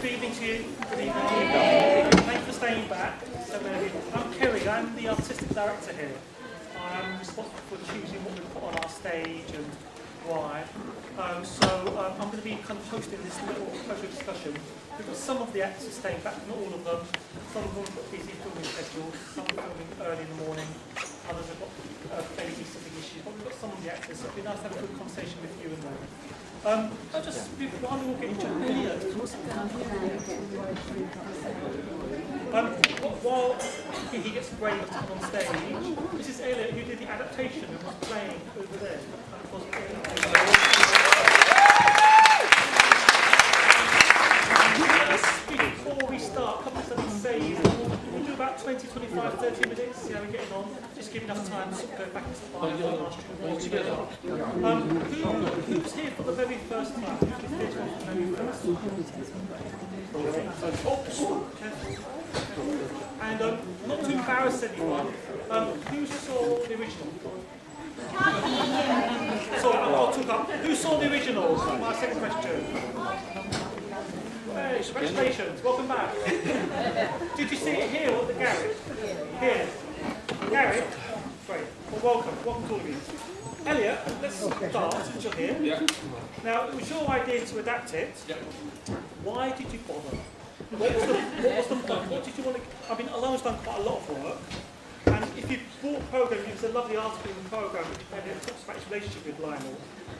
Good evening to you. Good evening. Thank you for staying back. So many of you. I'm Kerry. I'm the artistic director here. I'm responsible for choosing what we put on our stage and why. I'm going to be kind of hosting this little social discussion. We've got some of the actors staying back, not all of them. Some of them have got busy filming schedules, some are filming early in the morning, others have got babysitting issues, but we've got some of the actors, so it'd be nice to have a good conversation with you and them. I'll just, while we all get into it, while he gets brave to come on stage, this is Elliot who did the adaptation and was playing over there. Before we start, a couple of things to say. We'll do about 20, 25, 30 minutes, see how we're getting on. Just give enough time to go back into the bar. Who's here for the very first time? Who's here for the very first And not to embarrass anyone, who saw the original? I'll talk up. Who saw the original? My second question. Hey, congratulations, welcome back. Did you see it here or at the garage? Here. Garage? Great. Well, welcome to all of you. Elliot, let's start since you're here. Yeah. Now, it was your idea to adapt it. Yeah. Why did you bother? What was the point? What did you want to... I mean, Alana's done quite a lot of work. And if you bought a programme, there's a lovely article in the programme which talks about his relationship with Lionel.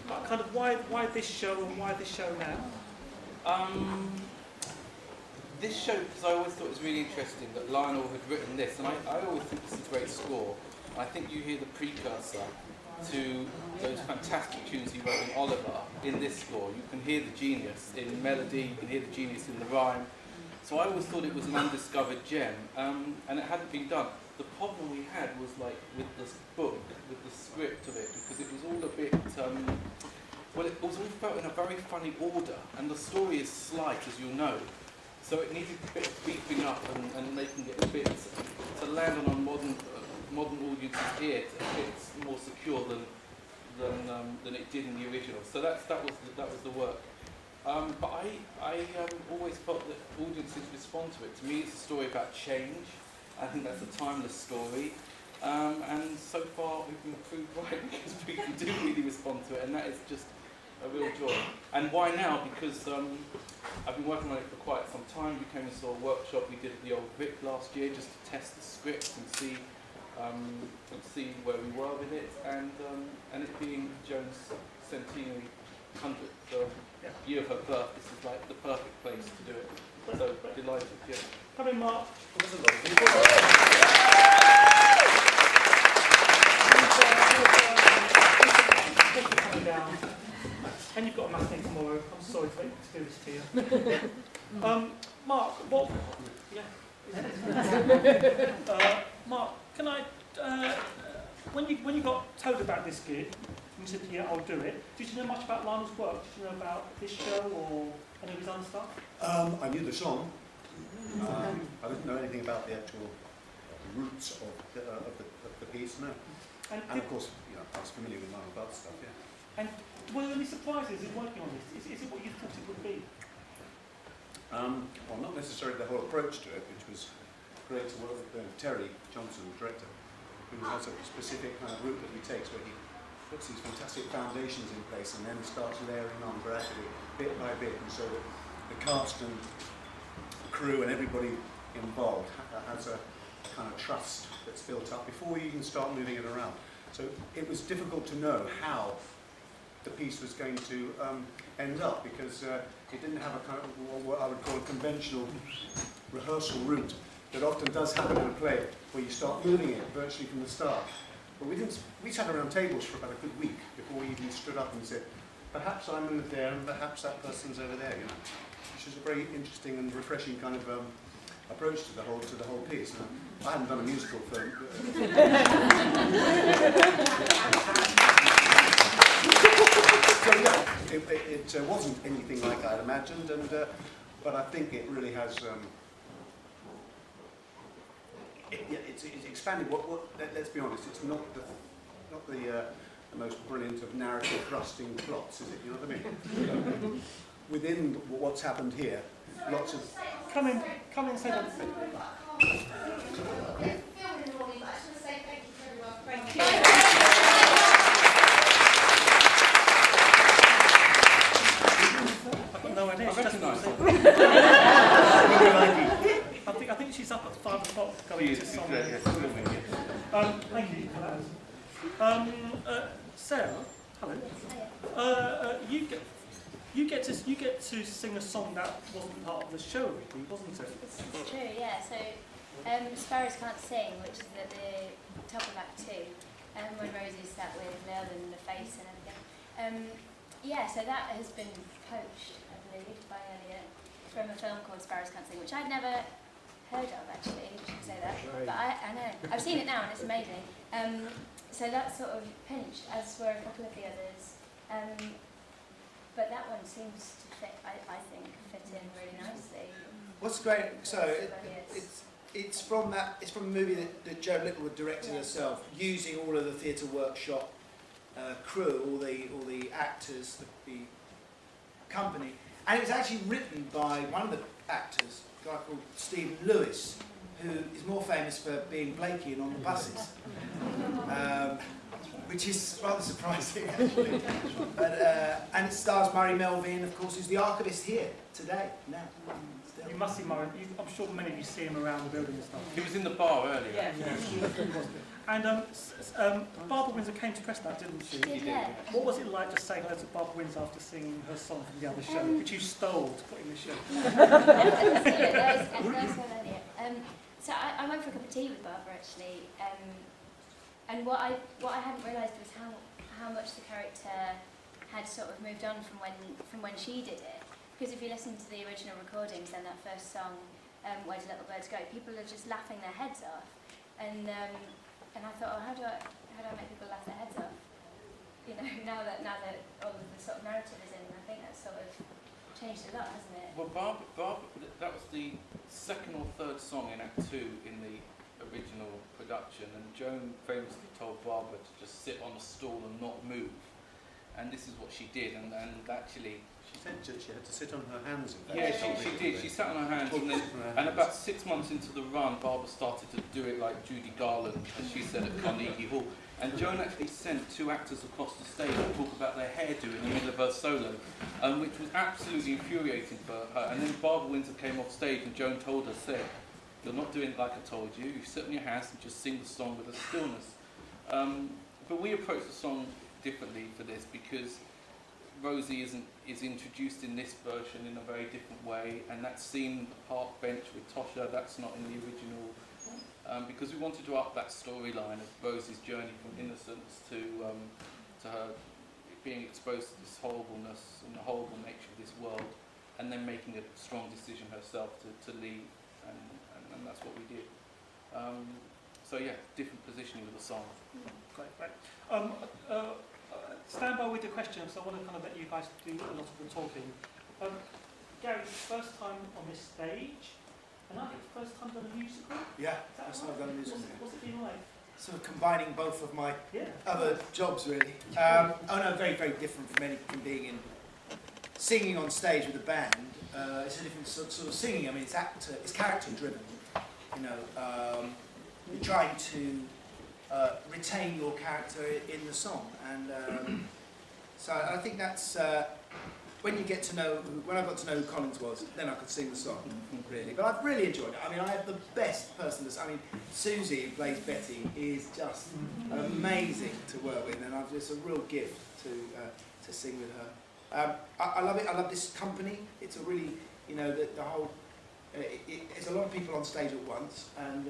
But kind of why this show and why this show now? This show, because I always thought it was really interesting that Lionel had written this, and I always think this is a great score. I think you hear the precursor to those fantastic tunes he wrote in Oliver in this score. You can hear the genius in melody, you can hear the genius in the rhyme. So I always thought it was an undiscovered gem, and it hadn't been done. The problem we had was like with this book, with the script of it, because it was all a bit, well, it was all felt in a very funny order, and the story is slight, as you'll know. So it needed a bit of beefing up and making it a bit, to land on a modern audience's ear, a bit more secure than it did in the original. So that was the work. But I always felt that audiences respond to it. To me, it's a story about change. I think that's a timeless story. And so far, we've been proved right because people do really respond to it, and that is just a real joy. And why now? Because I've been working on it for quite some time. You came and saw a workshop we did at the Old Vic last year just to test the script and see where we were with it, and it being Joan's centenary 100th year of her birth, this is like the perfect place to do it. So delighted, yeah. Come in, Mark. It was a lot. Thank you for coming down. And you've got a matinee tomorrow. I'm sorry to do this to you. Mark, what? Yeah. Mark, can I? When you got told about this gig, you said, "Yeah, I'll do it." Did you know much about Lionel's work? Did you know about this show or any of his other stuff? I knew the song. I didn't know anything about the actual roots of the piece. No. And of course, I was familiar with Lionel Butt's stuff. Yeah. And were there any surprises in working on this? Is it what you thought it would be? Well, not necessarily the whole approach to it, which was great to work with Terry Johnson, the director, who has a specific kind of route that he takes where he puts these fantastic foundations in place and then starts layering on gradually, bit by bit, and so that the cast and the crew and everybody involved has a kind of trust that's built up before you even start moving it around. So it was difficult to know how the piece was going to end up, because it didn't have a kind of what I would call a conventional rehearsal route that often does happen in a play, where you start moving it virtually from the start. But we sat around tables for about a good week before we even stood up and said, perhaps I moved there and perhaps that person's over there, which is a very interesting and refreshing kind of approach to the whole piece. I haven't done a musical film. So it wasn't anything like I'd imagined, but I think it really has. It's expanded. Let's be honest. It's not the most brilliant of narrative thrusting plots, is it? You know what I mean? within what's happened here, lots of... Come in and say that. Thank you. I've got no idea. I recognise her. I think she's up at 5 o'clock going to some. Thank you for that. Sarah, hello. You get to sing a song that wasn't part of the show, really, wasn't it? It's true, yeah. So, Sparrows Can't Sing, which is at the top of Act 2, when Rosie sat with Lil and the face and everything. Yeah, so that has been poached, I believe, by Elliot from a film called Sparrows Can't Sing, which I'd never heard of, actually. I should say that. But I know. I've seen it now and it's amazing. So that's sort of pinched, as were a couple of the others. But that one seems to fit, I think, fit in really nicely. What's great? So it's from a movie that Jo Littlewood directed herself, using all of the theatre workshop crew, all the actors, the company, and it was actually written by one of the actors, a guy called Stephen Lewis, who is more famous for being Blakey and On the Buses. Which is rather surprising, actually. And it stars Murray Melvin, of course, who's the archivist here today, now. Still. You must see Murray. I'm sure many of you see him around the building and stuff. He was in the bar earlier. Yeah. And Barbara Windsor came to press that, didn't she? Yeah. What was it like just saying hello to Barbara Windsor after singing her song from the other show, which you stole to put in the show? So I went for a cup of tea with Barbara, actually. And what I hadn't realised was how much the character had sort of moved on from when she did it. Because if you listen to the original recordings, then that first song, Where Do Little Birds Go, people are just laughing their heads off. And I thought, how do I make people laugh their heads off? You know, now that all of the sort of narrative is in, I think that's sort of changed a lot, hasn't it? Well, Barbara, that was the second or third song in Act 2 in the original production, and Joan famously told Barbara to just sit on a stool and not move, and this is what she did, and actually She said she had to sit on her hands. yeah, she did. She sat on her hands, and about 6 months into the run, Barbara started to do it like Judy Garland, as she said at Carnegie Hall. And Joan actually sent 2 actors across the stage to talk about their hairdo in the middle of her solo, which was absolutely infuriating for her. And then Barbara Windsor came off stage, and Joan told her, said, "You're not doing it like I told you. You sit on your hands and just sing the song with a stillness." But we approached the song differently for this because Rosie is introduced in this version in a very different way, and that scene, the park bench with Tosha, that's not in the original, because we wanted to up that storyline of Rosie's journey from innocence to her being exposed to this horribleness and the horrible nature of this world, and then making a strong decision herself to leave, and that's what we did. So yeah, different positioning with the song. Great. Stand by with your questions. I want to kind of let you guys do a lot of the talking. Gary, first time on this stage, and I think first time done a musical. Yeah, that's what I've done a musical. What's it been like? Sort of combining both of my Yeah. other jobs, really. Very, very different from being in singing on stage with a band. It's a different sort of singing. I mean, it's character driven. You know, you're trying to retain your character in the song, and so I think that's when I got to know who Collins was, then I could sing the song, really. But I've really enjoyed it. I mean, I have the best person. Susie, who plays Betty, is just amazing to work with, and it's a real gift to sing with her. I love it. I love this company. It's a really, the whole. It's a lot of people on stage at once, and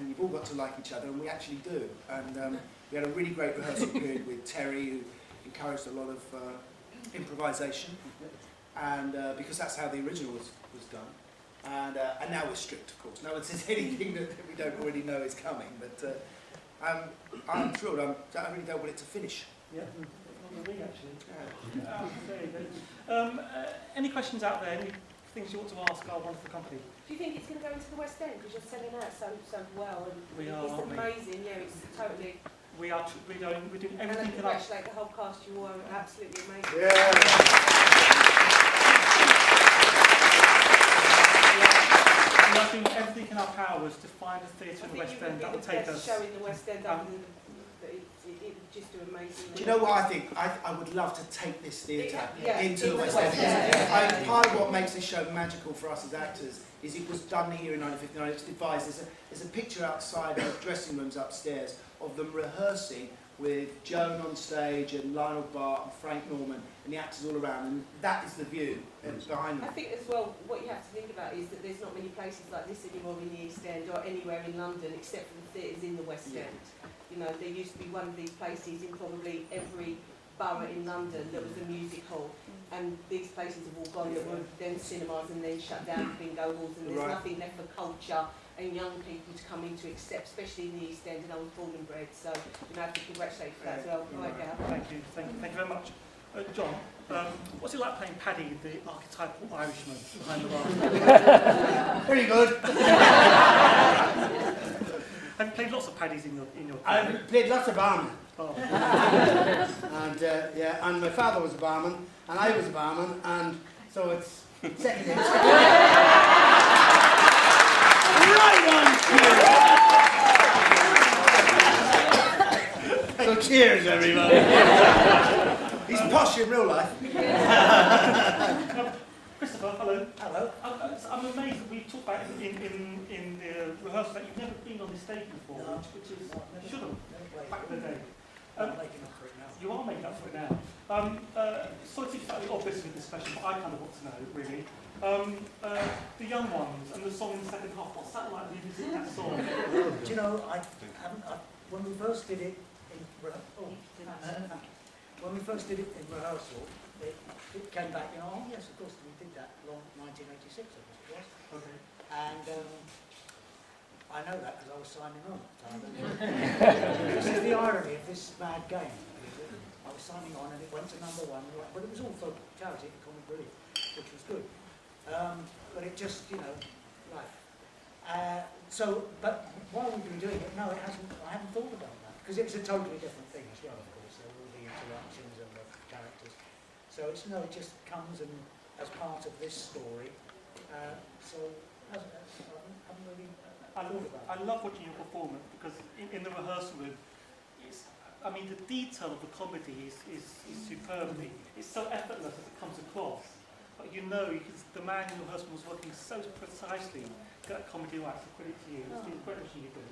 you've all got to like each other, and we actually do. And we had a really great rehearsal period with Terry, who encouraged a lot of improvisation, and because that's how the original was done. And now we're strict, of course. No one says anything that we don't already know is coming. But I'm thrilled. I really don't want it to finish. Yeah, not me actually. Very good. Any questions out there? Any things you want to ask our wonderful company? Do you think it's going to go into the West End? Because you're selling out so well, and We are, it's aren't we? amazing. Yeah, it's totally. We're doing And I everything that congratulate the whole cast. You were absolutely amazing. Yeah. hours to find a theatre in the West End that will take us. Show in the West End, other than that it would just do amazing. Do you know what I think? I would love to take this theatre Yeah, into the West End. Part of what makes this show magical for us as actors is it was done here in 1959. It was devised. There's a picture outside the dressing rooms upstairs of them rehearsing with Joan on stage and Lionel Bart and Frank Norman and the actors all around, and that is the view behind I them. think as well, what you have to think about is that there's not many places like this anymore in the East End or anywhere in London except for the theatres in the West End. You know, there used to be one of these places in probably every borough in London that was a music hall, and these places have all gone that were then cinemas and then shut down for bingo halls, and there's nothing left for culture and young people to come into accept, especially in the East End, and I was born and bred, so you know, I have to congratulate you for that as well. Right, Gail. Thank you very much. John, what's it like playing Paddy, the archetypal Irishman behind the bar? Very good. Have you played lots of Paddies in your career? I've played lots of barmen. Oh. And and my father was a barman, and I was a barman, and so it's second in. Right on, so cheers, everybody. He's posh in real life. Christopher, hello. Hello. I'm amazed that we talked about in the rehearsal that you've never been on this stage before, which is you should have back in the day. I'm making up for it now. You are making up for it now. Sorry to be slightly obvious with this question, but I kind of want to know, really. The young ones and the song in the second half, what's that like revisiting that song? Do you know, I haven't, when we first did it in rehearsal, it came back, you know, oh yes, of course, we did that long, 1986, I think it was. Okay. And I know that because I was signing on at the time. This is the irony of this mad game. I was signing on and it went to #1, but it was all for charity and comic relief, which was good. But it just, you know, life. But while we've been doing it, no, it hasn't. I haven't thought about that because it's a totally different thing as well. Of course, there will be interactions and the characters. So it's it just comes and as part of this story. So I haven't really thought about it. I love watching your performance because in the rehearsal room, I mean, the detail of the comedy is superb. It's so effortless as it comes across. But you know, the man in your husband was working so precisely to get that comedy right, so credit to you. It's been great watching you do it.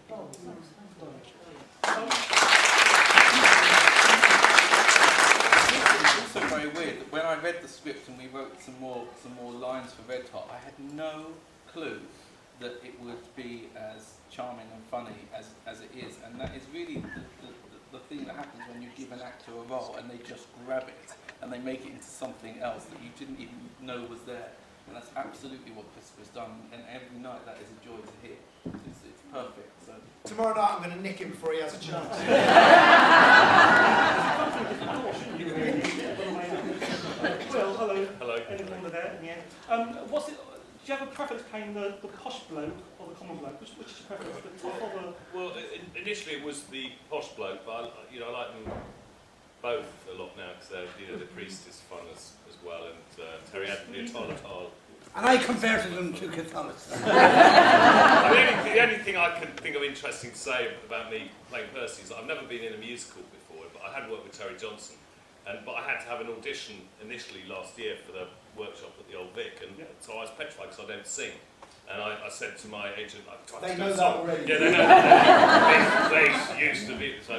It's also very weird that when I read the script and we wrote some more lines for Red Hot, I had no clue that it would be as charming and funny as it is, and that is really the thing that happens when you give an actor a role and they just grab it and they make it into something else that you didn't even know was there. And that's absolutely what Christopher's done, and every night that is a joy to hear. It's perfect. So Tomorrow night I'm going to nick him before he has a chance. Well, hello. Hello. Anyone there in the end? Do you have a preference playing the posh bloke or the common bloke? Which is your preference? The top or the... Well, initially it was the posh bloke, but I like them both a lot now because the priest is fun as well, and Terry Anthony and Tol. And I converted them to Catholicism. The only thing I can think of interesting to say about me playing Percy is that I've never been in a musical before, but I had worked with Terry Johnson, but I had to have an audition initially last year for the workshop at the Old Vic, and so I was petrified because I don't sing. And I said to my agent, I tried to do a song. Already. Yeah, they know. they used to be. So I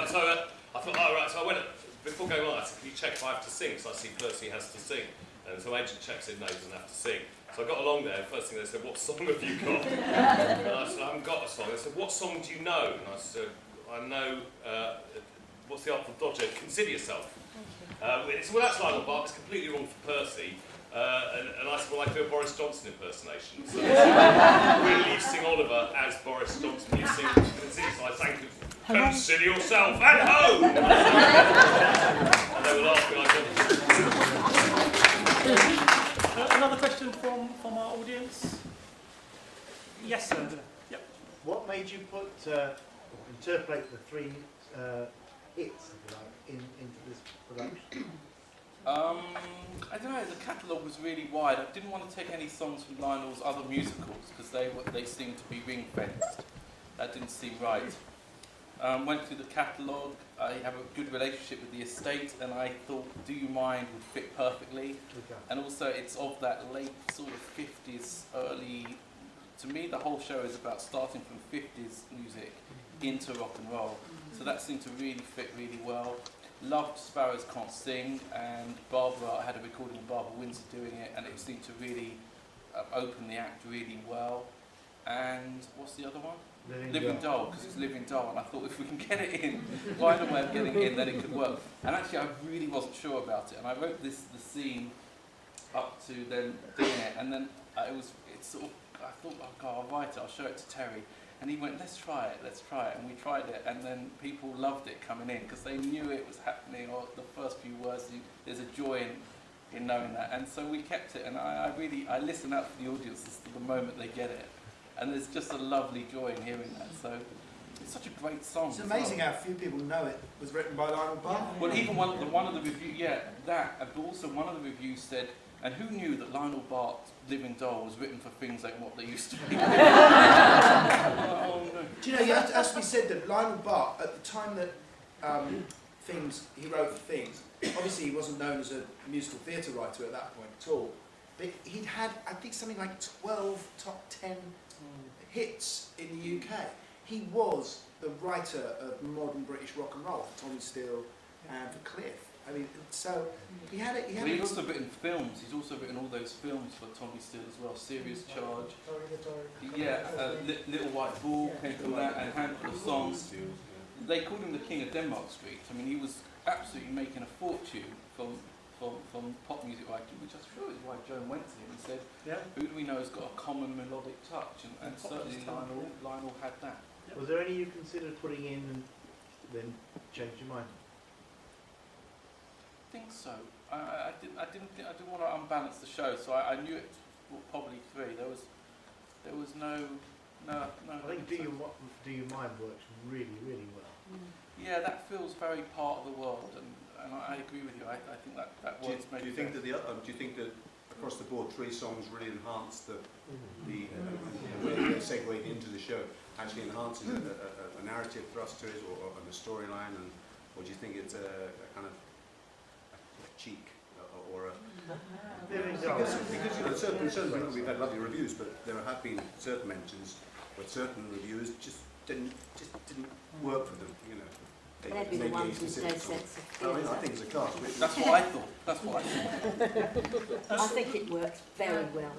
thought, oh right. So I went before going on. I said, can you check if I have to sing? So I see Percy has to sing, and so agent checks in, no, he doesn't have to sing. So I got along there. First thing they said, what song have you got? And I said, I haven't got a song. They said, what song do you know? And I said, I know. What's the Artful Dodger? Consider Yourself. They said, well, that's Lionel Bart. It's completely wrong for Percy. And I said, well, I do a Boris Johnson impersonation. So really, you sing Oliver as Boris Johnson. You sing Consider. So I sang Consider Yourself at home. And they were laughing. Another question from our audience? Yes, sir. Yep. What made you interpolate the three hits, if you like, into this production? I don't know. know, the catalogue was really wide. I didn't want to take any songs from Lionel's other musicals because they seemed to be ring-fenced. That didn't seem right. Went through the catalogue. I have a good relationship with the estate, and I thought Do You Mind would fit perfectly. Okay. And also it's of that late sort of 50s, early... To me, the whole show is about starting from 50s music into rock and roll. So that seemed to really fit really well. Loved Sparrows Can't Sing, and Barbara, I had a recording of Barbara Windsor doing it, and it seemed to really open the act really well. And what's the other one? Living Doll, because it's Living Doll, and I thought if we can get it in, find a way of getting it in, then it could work. And actually I really wasn't sure about it, and I wrote the scene up to then doing it, and then I thought, oh God, I'll write it, I'll show it to Terry. And he went, let's try it, and we tried it, and then people loved it coming in, because they knew it was happening, or the first few words, there's a joy in knowing that. And so we kept it, and I listen out for the audiences to the moment they get it. And there's just a lovely joy in hearing that. So it's such a great song. It's amazing how few people know it was written by Lionel Bart. Well, even one of the reviews, but also one of the reviews said, and who knew that Lionel Bart's Living Doll was written for Things Ain't What They Used to Be? Oh, no. Do you know, you have to actually said that Lionel Bart, at the time that he wrote Things, obviously he wasn't known as a musical theatre writer at that point at all, but he'd had, I think, something like 12 top 10 hits in the UK. He was the writer of modern British rock and roll for Tommy Steele and for Cliff. I mean, so he had it. He's also written films. He's also written all those films for Tommy Steele as well. Serious Charge. Little White Bull came from that, and a handful of songs. They called him the King of Denmark Street. I mean, he was absolutely making a fortune from pop music writing, which I'm sure is why Joan went to him and said, who do we know has got a common melodic touch? And certainly Lionel had that. Was there any you considered putting in and then changed your mind? I think so. I didn't want to unbalance the show, so I knew it probably 3. There was no. I think Do You Mind works really, really well. Yeah, that feels very part of the world, and I agree with you. I think that works. Do you think that across the board 3 songs really enhance the way they're segued into the show? Actually enhances a narrative thrust to it, or a storyline, or do you think it's a kind of cheek or a? Because certainly we've had lovely reviews, but there have been certain mentions where certain reviewers just didn't work for them, you know. They'd be the ones with no sense of I think it's a cast. That's what I thought. I think it works very well.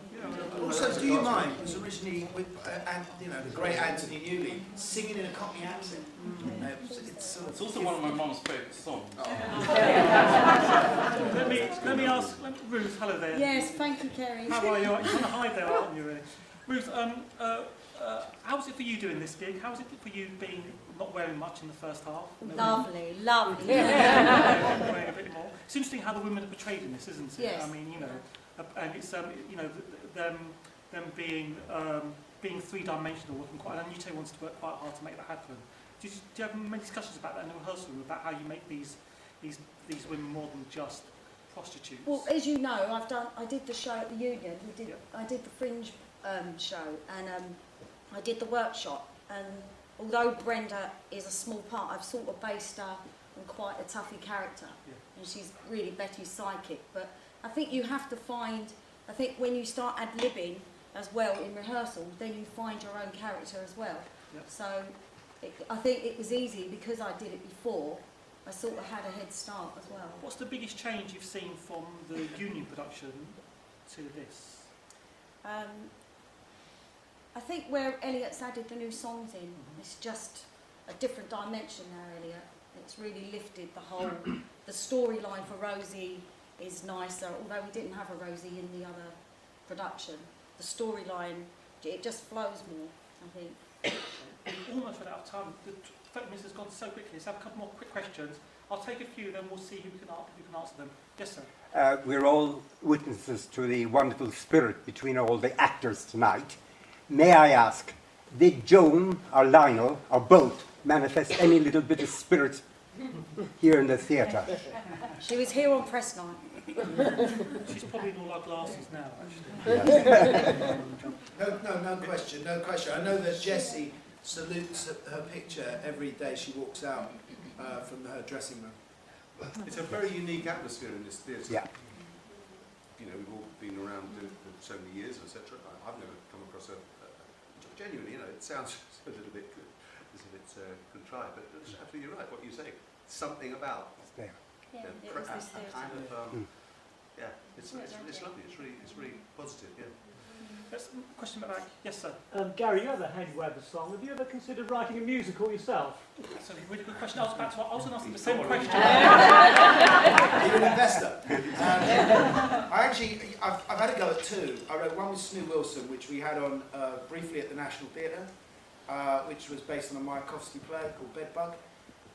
Also, Do You Mind was originally with the great Anthony Newley singing in a Cockney accent. It's also one of my mum's favourite songs. Let me ask Ruth. Hello there. Yes, thank you, Kerry. How are you? You're going to hide there, aren't you? Really, Ruth. How was it for you doing this gig? How was it for you being not wearing much in the first half? Lovely, lovely. Wearing a bit more. It's interesting how the women are portrayed in this, isn't it? Yes. I mean, and it's them being 3-dimensional, working quite. And you two wanted to work quite hard to make that happen. Do you have many discussions about that in the rehearsal room, about how you make these women more than just prostitutes? Well, as you know, I did the show at the Union. I did the Fringe show, and I did the workshop. And although Brenda is a small part, I've sort of based her on quite a toughy character, and she's really Betty's sidekick. But I think you have to find. I think when you start ad-libbing as well in rehearsal, then you find your own character as well. Yep. So I think it was easy because I did it before. I sort of had a head start as well. What's the biggest change you've seen from the Union production to this? I think where Elliot's added the new songs in, it's just a different dimension now, Elliot. It's really lifted the whole, the storyline for Rosie is nicer, although we didn't have a Rosie in the other production. The storyline, it just flows more, I think. Almost run out of time. The 30 minutes has gone so quickly. Let's have a couple more quick questions. I'll take a few, then we'll see who can answer them. Yes, sir. We're all witnesses to the wonderful spirit between all the actors tonight. May I ask, did Joan or Lionel or both manifest any little bit of spirit here in the theatre? She was here on press night. She's probably in all our glasses now, actually. No question, no question. I know that Jessie salutes her picture every day she walks out from her dressing room. It's a very unique atmosphere in this theatre. Yeah. You know, we've all been around for so many years, etc. I've never come across genuinely, you know, it sounds a little bit as if it's contrived, but absolutely you're right, what you say. Something about It's there. Yeah, a it was this kind Thursday. of, yeah, it's lovely, it's really positive, yeah. There's a question about that. Yes, sir. Gary, you're the head Weber song. Have you ever considered writing a musical yourself? That's a really good question. I was going to ask you the same question. Are you an investor? I've had a go at two. I wrote one with Snoo Wilson, which we had on briefly at the National Theatre, which was based on a Mayakovsky play called Bedbug.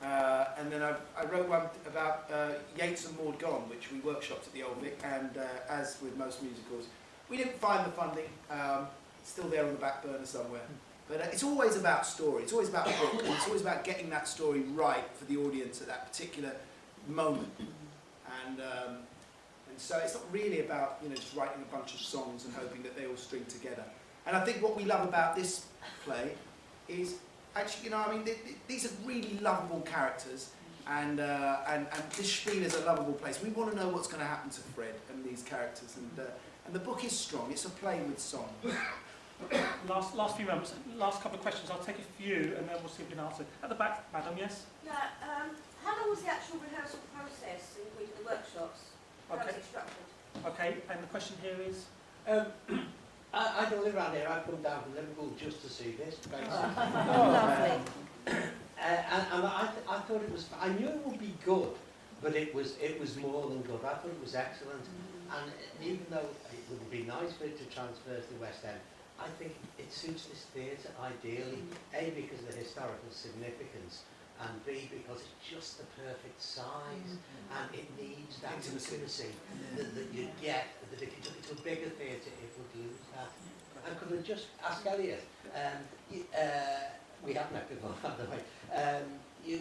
And then I wrote one about Yeats and Maud Gonne, which we workshopped at the Old Vic, and as with most musicals, we didn't find the funding. It's still there on the back burner somewhere. But it's always about story. It's always about a book. And it's always about getting that story right for the audience at that particular moment. And so it's not really about, you know, just writing a bunch of songs and hoping that they all string together. And I think what we love about this play is actually, you know, I mean, these are really lovable characters, and this Spiel is a lovable place. We want to know what's going to happen to Fred and these characters, and the book is strong. It's a play with song. Last few moments, last couple of questions. I'll take a few, and then we'll see if we can answer. At the back, madam, yes? Yeah, how long was the actual rehearsal process, including the workshops? How was it structured? Okay, and the question here is? I don't live around here. I've come down from Liverpool just to see this, basically. Lovely. And I thought it was. I knew it would be good, but it was more than good. I thought it was excellent. And even though it would be nice for it to transfer to the West End, I think it suits this theatre ideally. A, because of the historical significance, and B, because it's just the perfect size, and it needs that intimacy that you get. That if you took it to a bigger theatre, it would lose that. And could I just ask Elliot? We have met before, by the way. You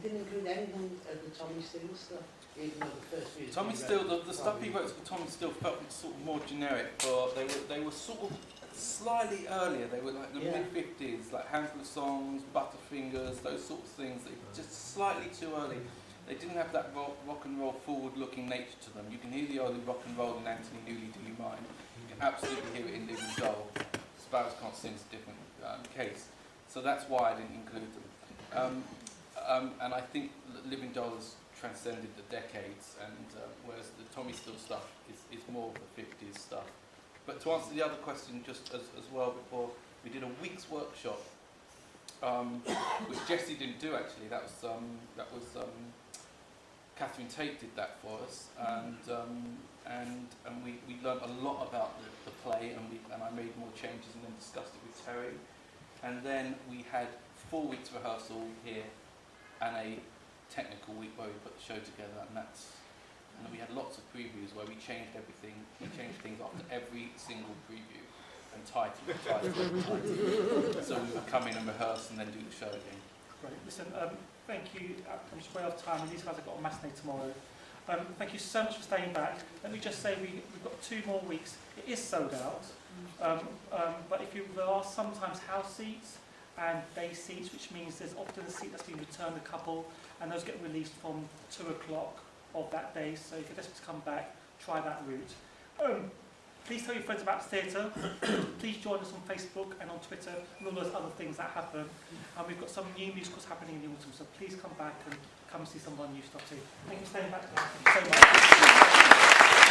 didn't include anything of the Tommy Steele stuff, even though the first music. Tommy Steele, the stuff he wrote for Tommy Steele felt sort of more generic, but they were sort of slightly earlier. They were like the mid-50s, like Handful of Songs, Butterfingers, those sorts of things. They just slightly too early. They didn't have that rock and roll forward-looking nature to them. You can hear the early rock and roll in Anthony Newley, Do You Mind? You can absolutely hear it in Living Doll. Sparrows Can't Sing is a different case. So that's why I didn't include them. And I think Living Doll has transcended the decades, and whereas the Tommy Steele stuff is more of the 50s stuff. But to answer the other question just as well before, we did a week's workshop, which Jessie didn't do actually. That was Catherine Tate did that for us, and we learned a lot about the play, and I made more changes and then discussed it with Terry. And then we had 4 weeks rehearsal here and a technical week where we put the show together, and we had lots of previews where we changed everything. We changed things after every single preview and title. So we would come in and rehearse and then do the show again. Great. Listen, thank you. I'm just way off time, and these guys have got a matinee tomorrow. Thank you so much for staying back. Let me just say we've got 2 more weeks. It is sold out, but there are sometimes house seats and day seats, which means there's often a seat that's been returned a couple, and those get released from 2 o'clock of that day. So if you're desperate to come back, try that route. Please tell your friends about the theatre. Please join us on Facebook and on Twitter and all those other things that happen. And we've got some new musicals happening in the autumn, so please come back and come and see some of our new stuff too. Thank you for staying back. Thank you so much.